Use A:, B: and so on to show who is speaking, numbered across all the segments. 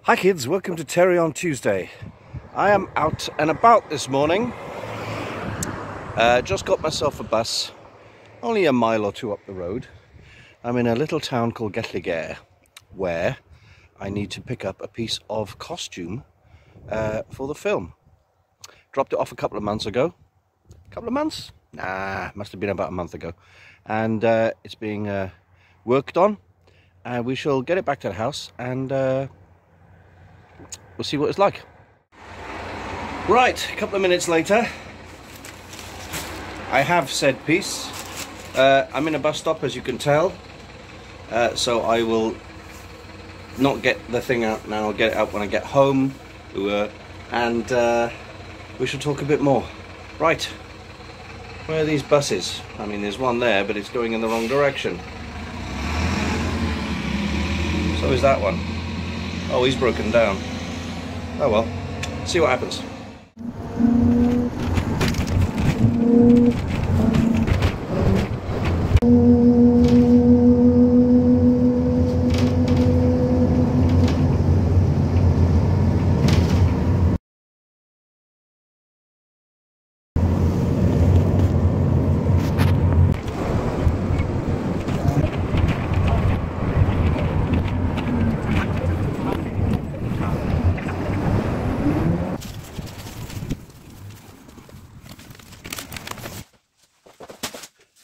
A: Hi kids, welcome to Terry on Tuesday. I am out and about this morning. Just got myself a bus, only a mile or two up the road. I'm in a little town called Getligair, where I need to pick up a piece of costume for the film. Dropped it off a couple of months ago. Couple of months? Nah, must have been about a month ago. And it's being worked on, and we shall get it back to the house and we'll see what it's like. Right, a couple of minutes later, I have said piece. I'm in a bus stop, as you can tell, so I will not get the thing out now. I'll get it out when I get home, and we shall talk a bit more. Right, where are these buses? I mean, there's one there, but it's going in the wrong direction. So is that one. Oh, he's broken down. Oh well, see what happens.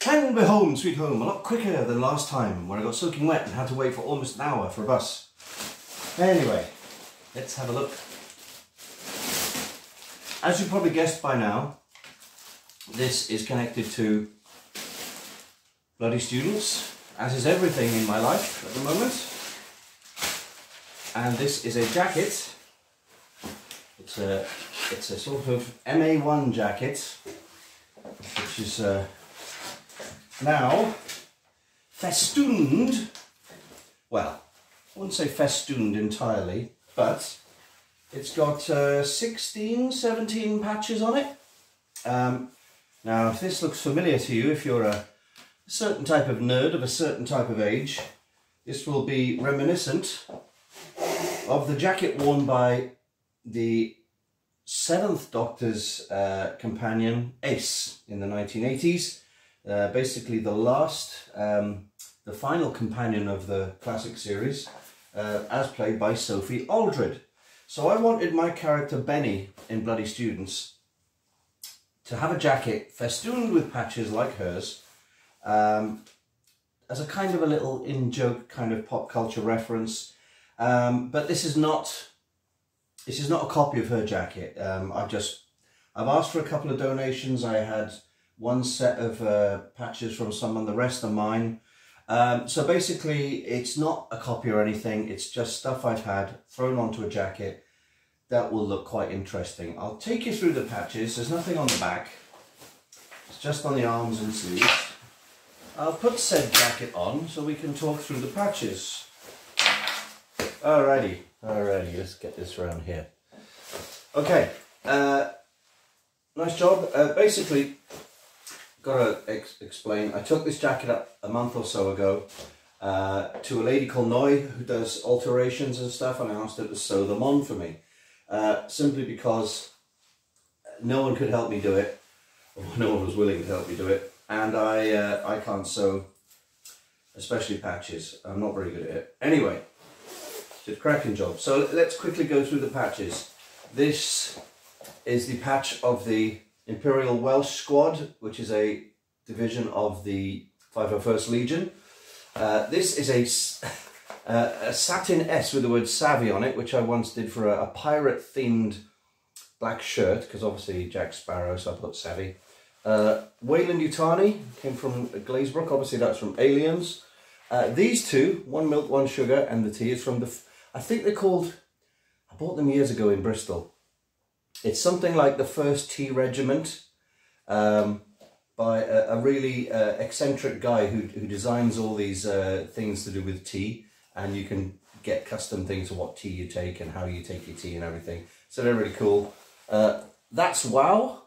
A: And we're home, sweet home, a lot quicker than last time when I got soaking wet and had to wait for almost an hour for a bus. Anyway, let's have a look. As you probably guessed by now, this is connected to bloody students, as is everything in my life at the moment. And this is a jacket. It's a sort of MA1 jacket, which is now festooned, well, I wouldn't say festooned entirely, but it's got 16, 17 patches on it. Now, if this looks familiar to you, if you're a certain type of nerd of a certain type of age, this will be reminiscent of the jacket worn by the 7th Doctor's companion, Ace, in the 1980s. Basically the final companion of the classic series, as played by Sophie Aldred. So I wanted my character Benny in Bloody Students to have a jacket festooned with patches like hers, as a kind of a little in-joke kind of pop culture reference. But this is not a copy of her jacket. I've asked for a couple of donations. I had one set of patches from someone, the rest are mine. So basically it's not a copy or anything, it's just stuff I've had thrown onto a jacket that will look quite interesting. I'll take you through the patches. There's nothing on the back, it's just on the arms and sleeves. I'll put said jacket on so we can talk through the patches. Alrighty, let's get this around here. Okay, nice job. Basically, gotta explain, I took this jacket up a month or so ago to a lady called Noy who does alterations and stuff, and I asked her to sew them on for me, simply because no one could help me do it, or no one was willing to help me do it, and I can't sew, especially patches. I'm not very good at it. Anyway, did a cracking job. So let's quickly go through the patches. This is the patch of the Imperial Welsh Squad, which is a division of the 501st Legion. This is a satin S with the word Savvy on it, which I once did for a pirate-themed black shirt, because obviously Jack Sparrow, so I put Savvy. Wayland Yutani came from Glazebrook, obviously that's from Aliens. These two, one milk, one sugar, and the tea is from I think they're called, I bought them years ago in Bristol. It's something like the 1st Tea Regiment, by a really eccentric guy who designs all these things to do with tea, and you can get custom things of what tea you take and how you take your tea and everything. So they're really cool. That's WoW,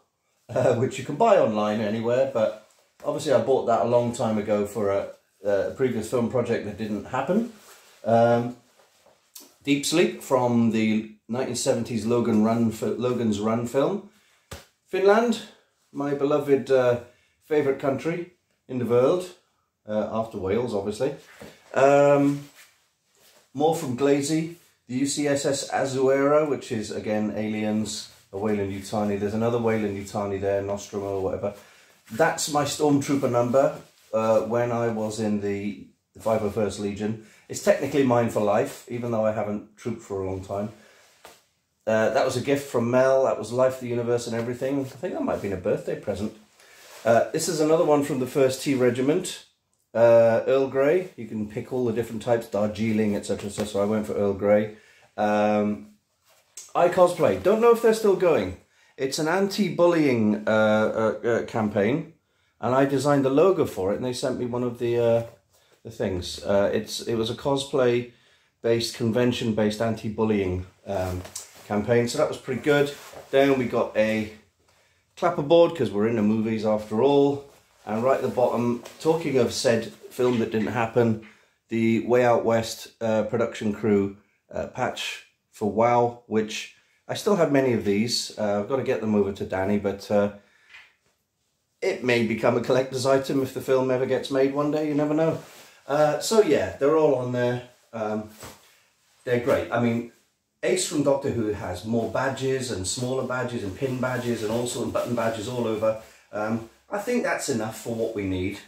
A: which you can buy online anywhere, but obviously I bought that a long time ago for a previous film project that didn't happen. Deep Sleep from the 1970s Logan's Run film. Finland, my beloved favourite country in the world, after Wales obviously. More from Glazy, the UCSS Azuera, which is again Aliens, a Weyland-Yutani. There's another Weyland-Yutani there, Nostromo or whatever. That's my Stormtrooper number when I was in the 501st Legion. It's technically mine for life, even though I haven't trooped for a long time. That was a gift from Mel. That was Life, the Universe and Everything. I think that might have been a birthday present. This is another one from the 1st T Regiment. Earl Grey. You can pick all the different types, Darjeeling, etc. So I went for Earl Grey. I Cosplay. Don't know if they're still going. It's an anti-bullying campaign, and I designed the logo for it, and they sent me one of the things. It was a cosplay-based, convention-based anti-bullying campaign, so that was pretty good. Then we got a clapperboard, because we're in the movies after all. And right at the bottom, talking of said film that didn't happen, the Way Out West production crew patch for WoW, which I still have many of these. I've got to get them over to Danny, but it may become a collector's item if the film ever gets made one day, you never know. So yeah, they're all on there. They're great. I mean, Ace from Doctor Who has more badges and smaller badges and pin badges and also button badges all over. I think that's enough for what we need.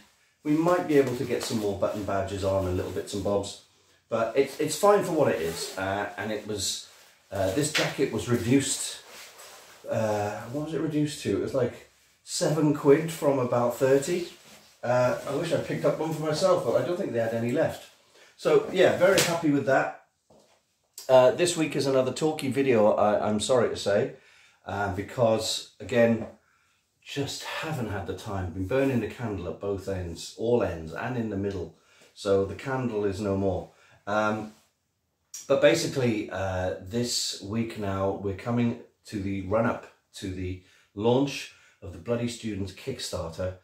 A: We might be able to get some more button badges on and little bits and bobs, but it's fine for what it is. And it was, this jacket was reduced, what was it reduced to? It was like £7 from about 30. I wish I picked up one for myself, but I don't think they had any left. So yeah, very happy with that. This week is another talky video, I'm sorry to say, because again, just haven't had the time. Been burning the candle at both ends, all ends, and in the middle. So the candle is no more. But basically, this week now, we're coming to the run-up to the launch of the Bloody Students Kickstarter.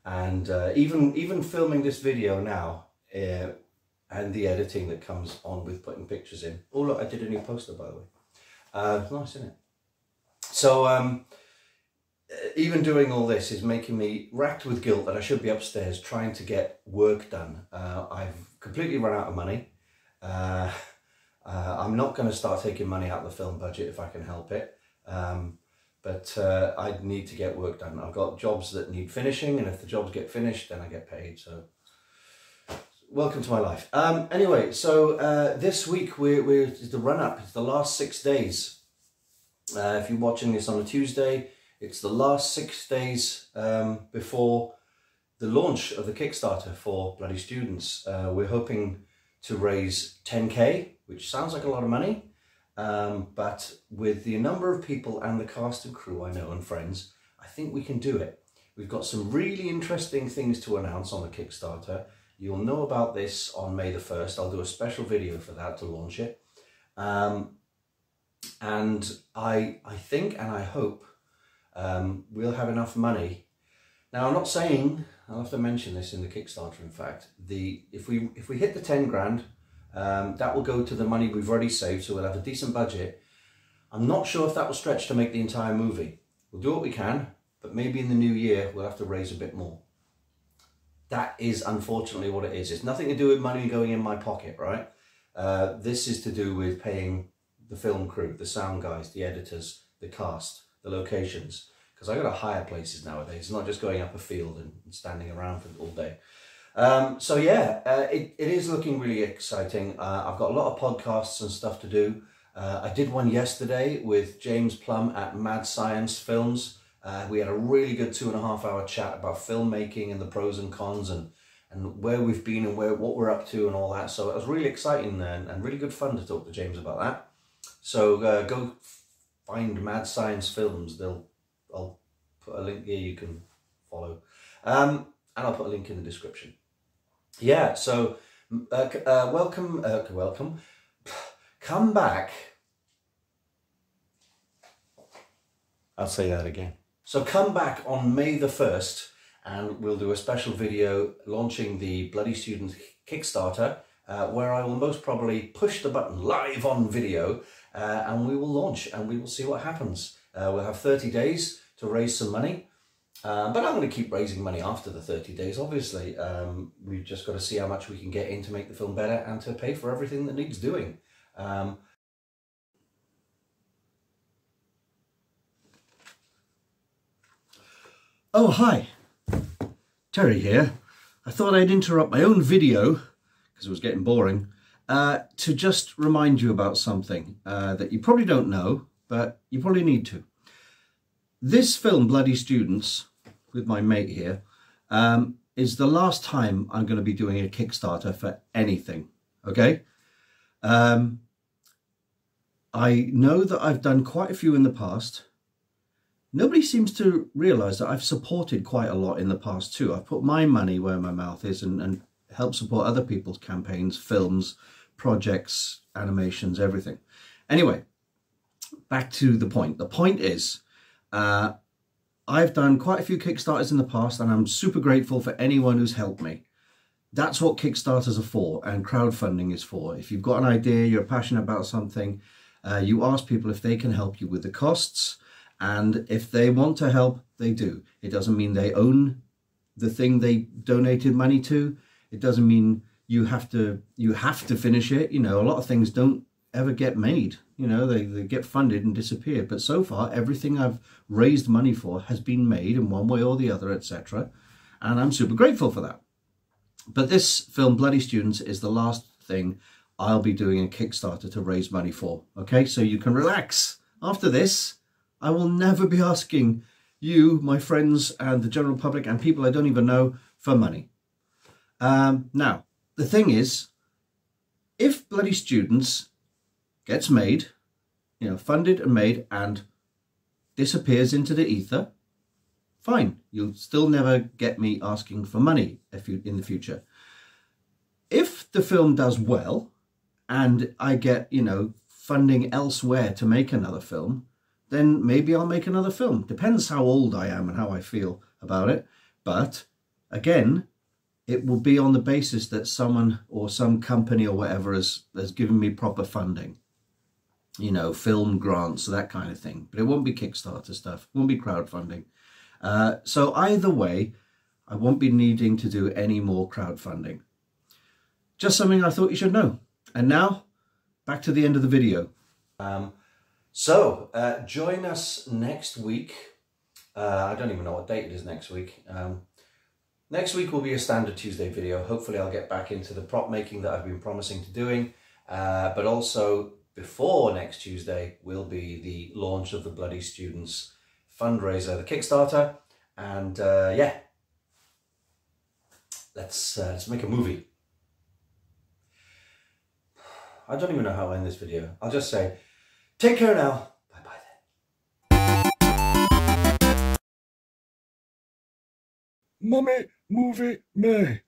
A: And even filming this video now, and the editing that comes on with putting pictures in. Oh look, I did a new poster, by the way. It's nice, isn't it? So, even doing all this is making me racked with guilt that I should be upstairs trying to get work done. I've completely run out of money. I'm not going to start taking money out of the film budget if I can help it. But I need to get work done. I've got jobs that need finishing, and if the jobs get finished, then I get paid. So, welcome to my life. Anyway, so this week it's the run-up. It's the last 6 days. If you're watching this on a Tuesday, it's the last 6 days before the launch of the Kickstarter for Bloody Students. We're hoping to raise 10k, which sounds like a lot of money, but with the number of people and the cast and crew I know and friends, I think we can do it. We've got some really interesting things to announce on the Kickstarter. You'll know about this on May the 1st. I'll do a special video for that to launch it. And I think and I hope we'll have enough money. Now, I'm not saying, I'll have to mention this in the Kickstarter, in fact, if we hit the 10 grand, that will go to the money we've already saved, so we'll have a decent budget. I'm not sure if that will stretch to make the entire movie. We'll do what we can, but maybe in the new year we'll have to raise a bit more. That is unfortunately what it is. It's nothing to do with money going in my pocket, right? This is to do with paying the film crew, the sound guys, the editors, the cast, the locations, because I got to hire places nowadays. It's not just going up a field and standing around for all day. So yeah, it is looking really exciting. I've got a lot of podcasts and stuff to do. I did one yesterday with James Plum at Mad Science Films. We had a really good 2.5 hour chat about filmmaking and the pros and cons and where we've been and what we're up to and all that. So it was really exciting and really good fun to talk to James about that. So go find Mad Science Films. I'll put a link here you can follow. And I'll put a link in the description. Yeah, so welcome. Come back. I'll say that again. So come back on May the 1st and we'll do a special video launching the Bloody Students Kickstarter where I will most probably push the button live on video and we will launch and we will see what happens. We'll have 30 days to raise some money, but I'm going to keep raising money after the 30 days, obviously. We've just got to see how much we can get in to make the film better and to pay for everything that needs doing. Oh, hi, Terry here. I thought I'd interrupt my own video, because it was getting boring, to just remind you about something that you probably don't know, but you probably need to. This film, Bloody Students, with my mate here, is the last time I'm going to be doing a Kickstarter for anything, okay? I know that I've done quite a few in the past. Nobody seems to realise that I've supported quite a lot in the past too. I've put my money where my mouth is and helped support other people's campaigns, films, projects, animations, everything. Anyway, back to the point. The point is, I've done quite a few Kickstarters in the past and I'm super grateful for anyone who's helped me. That's what Kickstarters are for and crowdfunding is for. If you've got an idea, you're passionate about something, you ask people if they can help you with the costs. And if they want to help, they do. It doesn't mean they own the thing they donated money to. It doesn't mean you have to finish it. You know, a lot of things don't ever get made. You know, they get funded and disappear. But so far, everything I've raised money for has been made in one way or the other, etc. And I'm super grateful for that. But this film, Bloody Students, is the last thing I'll be doing a Kickstarter to raise money for. Okay, so you can relax. After this, I will never be asking you, my friends, and the general public, and people I don't even know, for money. Now, the thing is, if Bloody Students gets made, you know, funded and made, and disappears into the ether, fine. You'll still never get me asking for money in the future. If the film does well, and I get, you know, funding elsewhere to make another film, then maybe I'll make another film. Depends how old I am and how I feel about it. But again, it will be on the basis that someone or some company or whatever has given me proper funding. You know, film grants, that kind of thing. But it won't be Kickstarter stuff. It won't be crowdfunding. So either way, I won't be needing to do any more crowdfunding. Just something I thought you should know. And now, back to the end of the video. So, join us next week. I don't even know what date it is next week. Next week will be a standard Tuesday video. Hopefully I'll get back into the prop making that I've been promising to doing. But also, before next Tuesday will be the launch of the Bloody Students fundraiser, the Kickstarter. And yeah, let's make a movie. I don't even know how to end this video. I'll just say, take care now. Bye-bye then.
B: Mummy, movie, me.